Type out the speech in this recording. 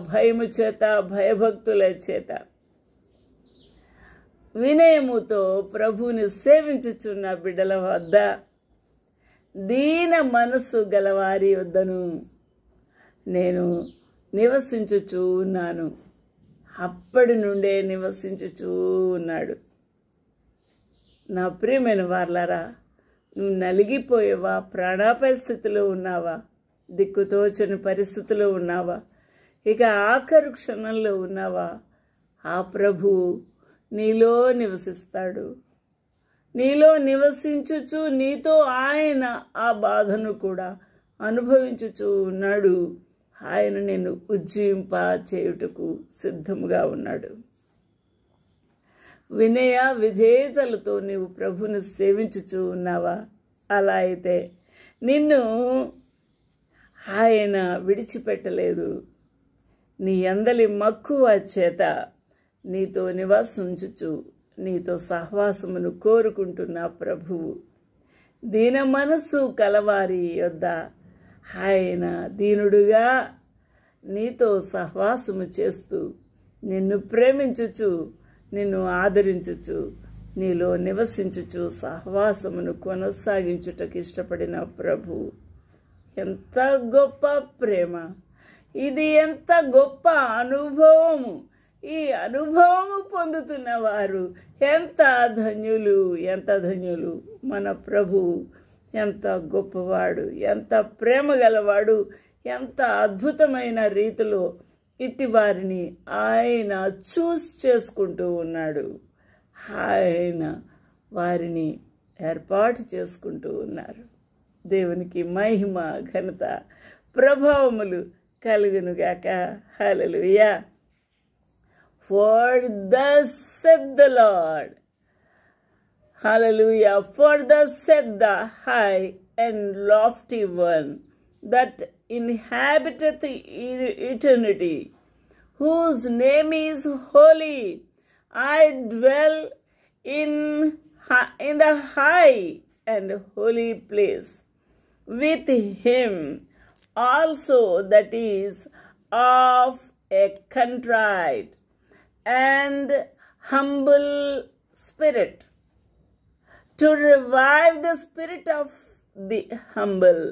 భయము చేత భయభక్తుల చేత వినయముతో ప్రభువుని సేవించుచున్న బిడ్డల వద్ద, దీన మనస్సు గలవారి వద్దను నేను నివసించుచూ ఉన్నాను. అప్పటి నుండే నివసించుచూ ఉన్నాడు. నా ప్రియమైన వార్లారా, నువ్వు నలిగిపోయేవా? ప్రాణాపాయ స్థితిలో ఉన్నావా? దిక్కుతోచని పరిస్థితిలో ఉన్నావా? ఇక ఆఖరు క్షణంలో ఉన్నావా? ఆ ప్రభువు నీలో నివసిస్తాడు. నీలో నివసించుచు నీతో ఆయన ఆ బాధను కూడా అనుభవించుచూ ఉన్నాడు. ఆయన నిన్ను ఉజ్జీవింప చేయుటకు సిద్ధముగా ఉన్నాడు. వినయ విధేయతలతో నీవు ప్రభుని సేవించుచూ ఉన్నావా? అలా అయితే నిన్ను ఆయన విడిచిపెట్టలేదు. నీ అందలి మక్కువ చేత నీతో నివాసించుచు నీతో సహవాసమును కోరుకుంటున్న ప్రభువు దీన మనస్సు కలవారి యొద్ద ఆయన దీనుడుగా నీతో సహవాసము చేస్తూ నిన్ను ప్రేమించుచు నిన్ను ఆదరించుచు నీలో నివసించుచు సహవాసమును కొనసాగించుటకు ఇష్టపడిన ప్రభువు ఎంత గొప్ప ప్రేమ! ఇది ఎంత గొప్ప అనుభవము! ఈ అనుభవము పొందుతున్న వారు ఎంత ధన్యులు, ఎంత ధన్యులు! మన ప్రభువు ఎంత గొప్పవాడు, ఎంత ప్రేమ గలవాడు, ఎంత అద్భుతమైన రీతిలో ఇట్టి వారిని ఆయన చూస్ చేసుకుంటూ ఉన్నాడు. ఆయన వారిని ఏర్పాటు చేసుకుంటూ ఉన్నారు. దేవునికి మహిమ, ఘనత, ప్రభావములు కలుగునుగాక. హల్లెలూయా. For thus said the Lord, hallelujah, for thus said the high and lofty one that inhabiteth eternity, whose name is holy. I dwell in the high and holy place with him also that is of a contrite and humble spirit, to revive the spirit of the humble